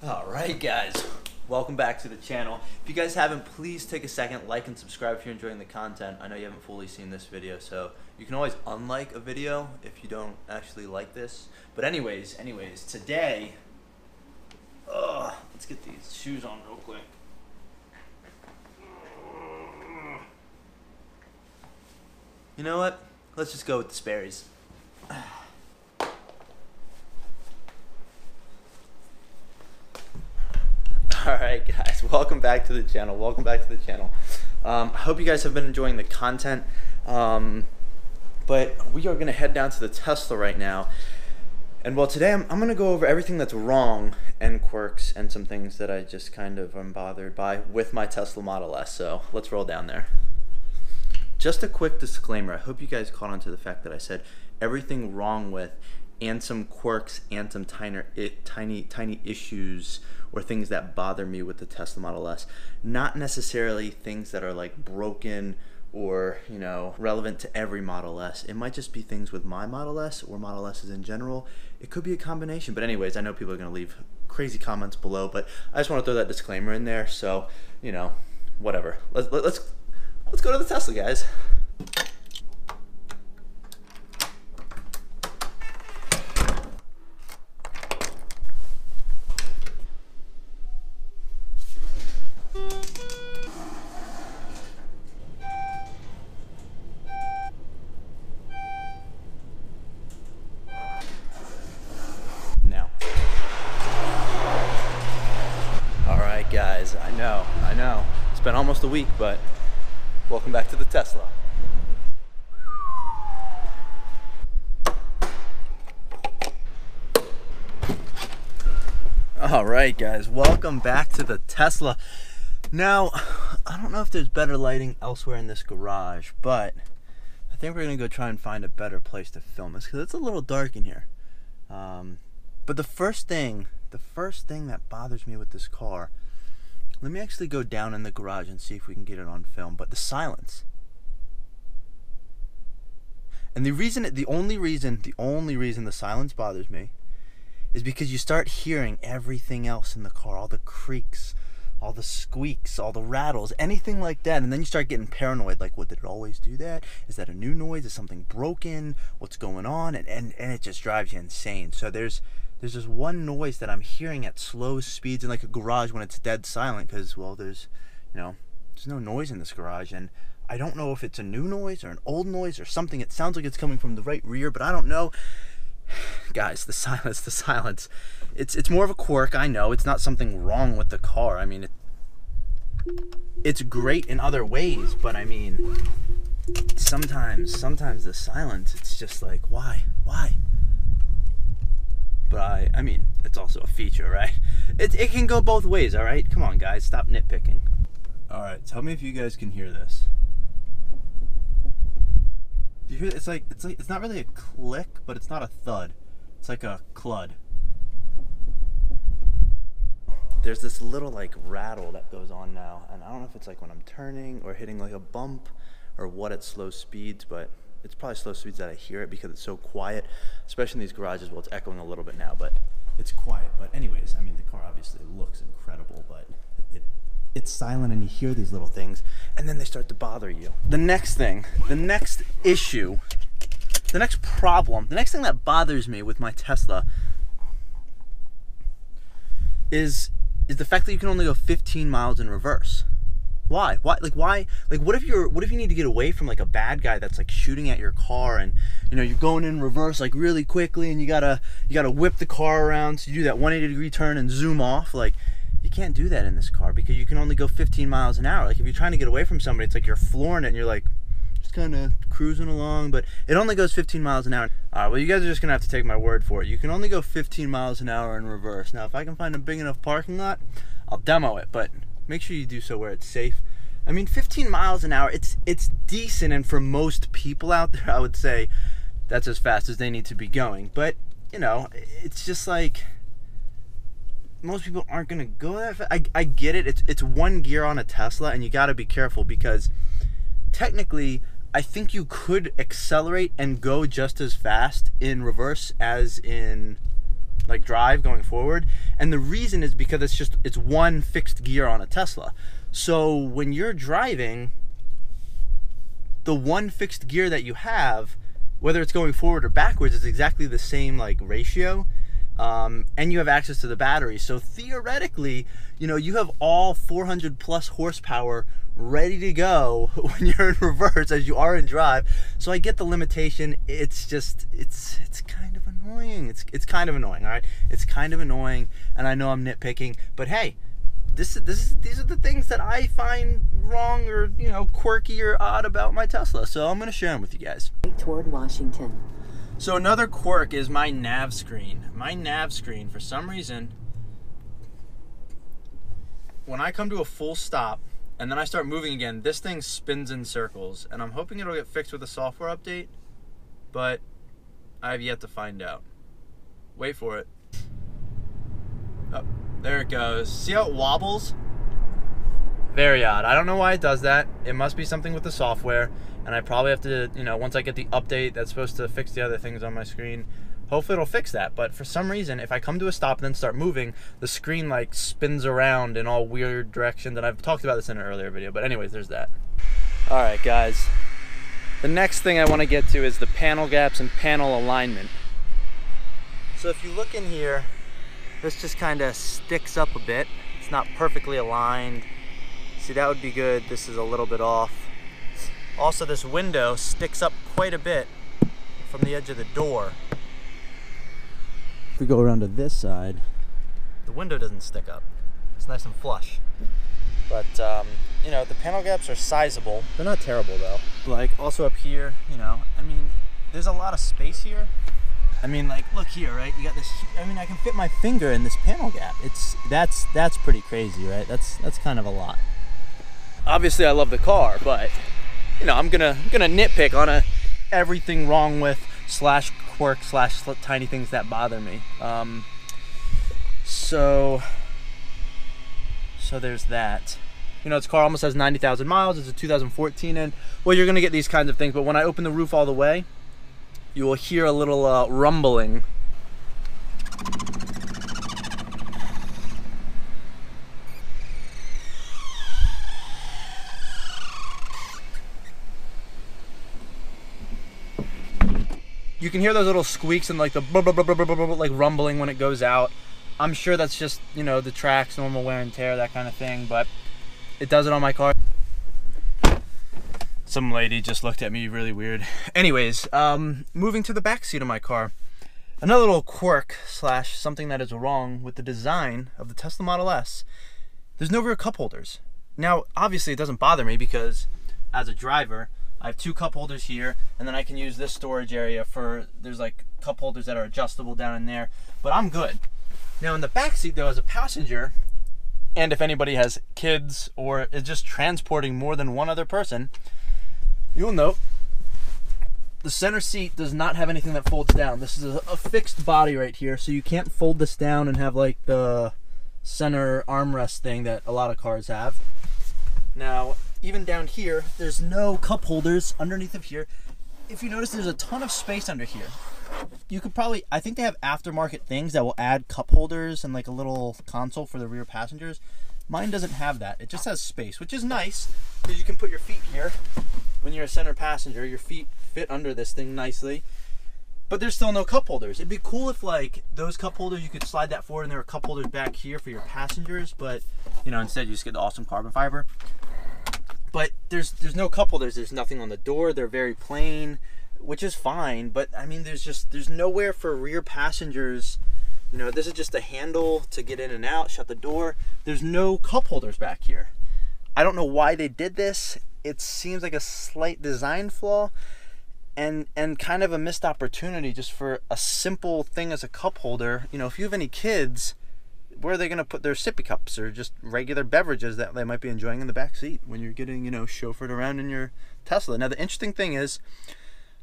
Alright guys, welcome back to the channel. If you guys haven't, please take a second, like and subscribe if you're enjoying the content. I know you haven't fully seen this video, so you can always unlike a video if you don't actually like this. But anyways, today, let's get these shoes on real quick. You know what? Let's just go with the Sperry's. Alright guys, welcome back to the channel. I hope you guys have been enjoying the content. But we are going to head down to the Tesla right now. And well, today I'm going to go over everything that's wrong and quirks and some things that I just kind of am bothered by with my Tesla Model S. So let's roll down there. Just a quick disclaimer. I hope you guys caught on to the fact that I said everything wrong with and some quirks and some tiny issues or things that bother me with the Tesla Model S. Not necessarily things that are like broken or, you know, relevant to every Model S. It might just be things with my Model S or Model S's in general. It could be a combination. But anyways, I know people are going to leave crazy comments below, but I just want to throw that disclaimer in there. So, you know, whatever. Let's go to the Tesla, guys. Guys, I know. It's been almost a week, but welcome back to the Tesla. Alright guys, welcome back to the Tesla. Now, I don't know if there's better lighting elsewhere in this garage, but I think we're going to go try and find a better place to film this because it's a little dark in here. But the first thing that bothers me with this car, let me actually go down in the garage and see if we can get it on film. But the silence. And the only reason the silence bothers me is because you start hearing everything else in the car, all the creaks, all the squeaks, all the rattles, anything like that. And then you start getting paranoid, like, what, did it always do that? Is that a new noise? Is something broken? What's going on? And it just drives you insane. So there's this one noise that I'm hearing at slow speeds in like a garage when it's dead silent because, well, there's no noise in this garage. And I don't know if it's a new noise or an old noise or something. It sounds like it's coming from the right rear, but I don't know. Guys, the silence. It's more of a quirk, I know. It's not something wrong with the car. I mean, it's great in other ways, but I mean, sometimes the silence, it's just like, why? But I mean, it's also a feature, right? It can go both ways, all right? Come on, guys, stop nitpicking. All right, tell me if you guys can hear this. Do you hear? It's not really a click, but it's not a thud. It's like a clud. There's this little like rattle that goes on now, and I don't know if it's like when I'm turning or hitting like a bump or what at slow speeds, but it's probably slow speeds that I hear it because it's so quiet, especially in these garages. Well, it's echoing a little bit now, but it's quiet. But anyways, I mean, the car obviously looks incredible, but it's silent and you hear these little things and then they start to bother you. The next thing, the next issue, the next problem, the next thing that bothers me with my Tesla is the fact that you can only go 15 miles in reverse. Why? What if you need to get away from like a bad guy that's like shooting at your car and, you know, you're going in reverse like really quickly and you gotta whip the car around, so you do that 180-degree turn and zoom off. Like, you can't do that in this car because you can only go 15 miles an hour. Like, if you're trying to get away from somebody, it's like you're flooring it and you're like just kind of cruising along, but it only goes 15 miles an hour. All right, well, you guys are just gonna have to take my word for it. You can only go 15 miles an hour in reverse. Now, if I can find a big enough parking lot, I'll demo it, but make sure you do so where it's safe. I mean, 15 miles an hour, it's decent, and for most people out there, I would say that's as fast as they need to be going. But, you know, it's just like, most people aren't going to go that fast. I get it. It's one gear on a Tesla, and you got to be careful because technically, I think you could accelerate and go just as fast in reverse as in like drive going forward. And the reason is because it's one fixed gear on a Tesla. So when you're driving, the one fixed gear that you have, whether it's going forward or backwards, is exactly the same like ratio. And you have access to the battery. So theoretically, you know, you have all 400 plus horsepower ready to go when you're in reverse as you are in drive. So I get the limitation. It's just, it's kind of annoying. It's kind of annoying, all right? It's kind of annoying, and I know I'm nitpicking, but hey, these are the things that I find wrong or, you know, quirky or odd about my Tesla. So I'm gonna share them with you guys. Toward Washington. So another quirk is my nav screen. My nav screen, for some reason, when I come to a full stop and then I start moving again, this thing spins in circles, and I'm hoping it'll get fixed with a software update, but I have yet to find out. Wait for it. Oh, there it goes. See how it wobbles? Very odd. I don't know why it does that. It must be something with the software, and I probably have to, you know, once I get the update that's supposed to fix the other things on my screen, hopefully it'll fix that. But for some reason, if I come to a stop and then start moving, the screen like spins around in all weird directions, and I've talked about this in an earlier video, but anyways, there's that. All right, guys. The next thing I want to get to is the panel gaps and panel alignment. So if you look in here, this just kind of sticks up a bit. It's not perfectly aligned. See, that would be good. This is a little bit off. Also, this window sticks up quite a bit from the edge of the door. If we go around to this side, the window doesn't stick up. It's nice and flush. But, you know, the panel gaps are sizable. They're not terrible, though. Like, also up here, you know, I mean, there's a lot of space here. I mean, like, look here, right? You got this, I mean, I can fit my finger in this panel gap. That's pretty crazy, right? That's kind of a lot. Obviously, I love the car, but, you know, I'm gonna nitpick on everything wrong with slash quirk slash tiny things that bother me. So there's that. You know, this car almost has 90,000 miles. It's a 2014, and well, you're gonna get these kinds of things. But when I open the roof all the way, you will hear a little rumbling. You can hear those little squeaks and like the like rumbling when it goes out. I'm sure that's just, you know, the tracks, normal wear and tear, that kind of thing, but it does it on my car. Some lady just looked at me really weird. Anyways, moving to the back seat of my car. Another little quirk slash something that is wrong with the design of the Tesla Model S. There's no rear cup holders. Now, obviously it doesn't bother me because as a driver, I have two cup holders here, and then I can use this storage area for, there's like cup holders that are adjustable down in there, but I'm good. Now in the back seat though, as a passenger, and if anybody has kids or is just transporting more than one other person, you'll note the center seat does not have anything that folds down. This is a fixed body right here, so you can't fold this down and have like the center armrest thing that a lot of cars have. Now, even down here, there's no cup holders underneath of here. If you notice, there's a ton of space under here. You could probably, I think they have aftermarket things that will add cup holders and like a little console for the rear passengers. Mine doesn't have that. It just has space, which is nice because you can put your feet here. When you're a center passenger, your feet fit under this thing nicely. But there's still no cup holders. It'd be cool if like those cup holders, you could slide that forward and there were cup holders back here for your passengers, but you know, instead you just get the awesome carbon fiber. But there's no cup holders. There's nothing on the door. They're very plain, which is fine. But I mean, there's nowhere for rear passengers. You know, this is just a handle to get in and out, shut the door. There's no cup holders back here. I don't know why they did this. It seems like a slight design flaw and kind of a missed opportunity just for a simple thing as a cup holder. You know, if you have any kids, where are they going to put their sippy cups or just regular beverages that they might be enjoying in the back seat when you're getting, you know, chauffeured around in your Tesla? Now, the interesting thing is,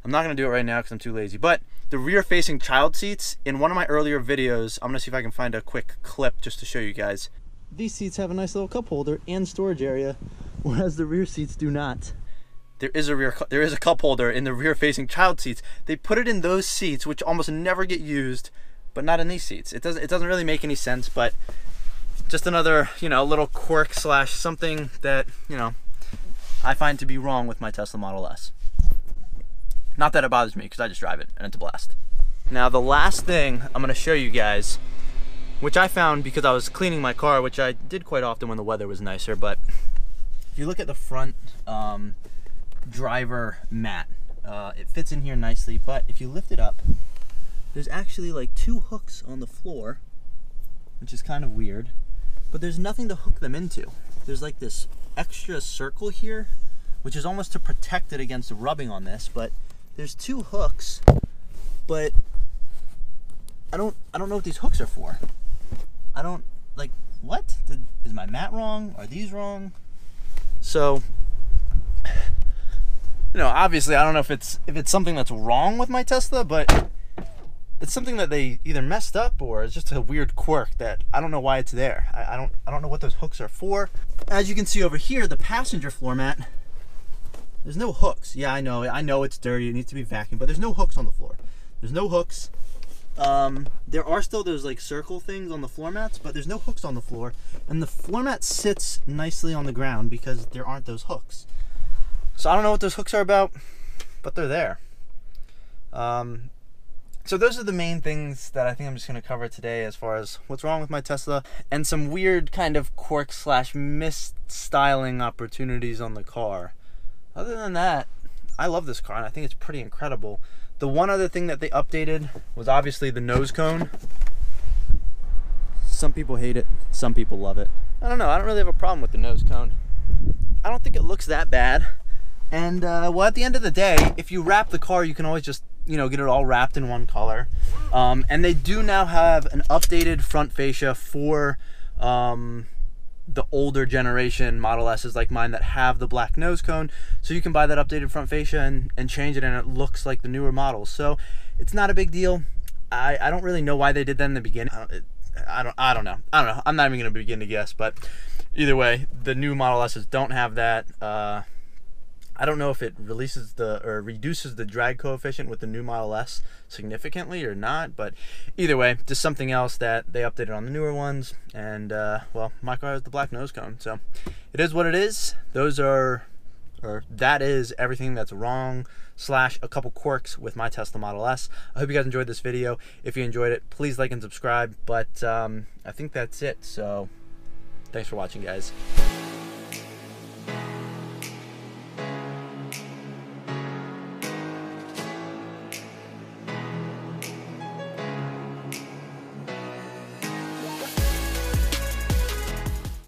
I'm not going to do it right now because I'm too lazy, but the rear-facing child seats, in one of my earlier videos, I'm going to see if I can find a quick clip just to show you guys. These seats have a nice little cup holder and storage area, whereas the rear seats do not. There is a cup holder in the rear-facing child seats. They put it in those seats, which almost never get used, but not in these seats. It doesn't really make any sense, but just another, you know, little quirk slash something that, you know, I find to be wrong with my Tesla Model S. Not that it bothers me, because I just drive it and it's a blast. Now the last thing I'm going to show you guys, which I found because I was cleaning my car, which I did quite often when the weather was nicer, but if you look at the front driver mat, it fits in here nicely, but if you lift it up, there's actually like 2 hooks on the floor, which is kind of weird, but there's nothing to hook them into. There's like this extra circle here, which is almost to protect it against rubbing on this, but there's 2 hooks, but I don't know what these hooks are for. I don't, like, what? Is my mat wrong? Are these wrong? So, you know, obviously I don't know if it's something that's wrong with my Tesla, but it's something that they either messed up or it's just a weird quirk that I don't know why it's there. I don't know what those hooks are for. As you can see over here, the passenger floor mat, there's no hooks. Yeah, I know it's dirty, it needs to be vacuumed, but there's no hooks on the floor. There's no hooks. There are still those like circle things on the floor mats, but there's no hooks on the floor, and the floor mat sits nicely on the ground because there aren't those hooks. So I don't know what those hooks are about, but they're there. So those are the main things that I think I'm just going to cover today as far as what's wrong with my Tesla and some weird kind of quirk slash misstyling opportunities on the car. Other than that, I love this car and I think it's pretty incredible. The one other thing that they updated was obviously the nose cone. Some people hate it, some people love it. I don't know, I don't really have a problem with the nose cone. I don't think it looks that bad. And well, at the end of the day, if you wrap the car, you can always just, you know, get it all wrapped in one color. And they do now have an updated front fascia for the older generation Model S's like mine that have the black nose cone, so you can buy that updated front fascia and change it, and it looks like the newer models. So it's not a big deal. I don't really know why they did that in the beginning. I don't know. I'm not even gonna begin to guess, but either way, the new Model S's don't have that. I don't know if it reduces the drag coefficient with the new Model S significantly or not, but either way, just something else that they updated on the newer ones. And well, my car has the black nose cone, so it is what it is. That is everything that's wrong slash a couple quirks with my Tesla Model S. I hope you guys enjoyed this video. If you enjoyed it, please like and subscribe. But I think that's it. So thanks for watching, guys.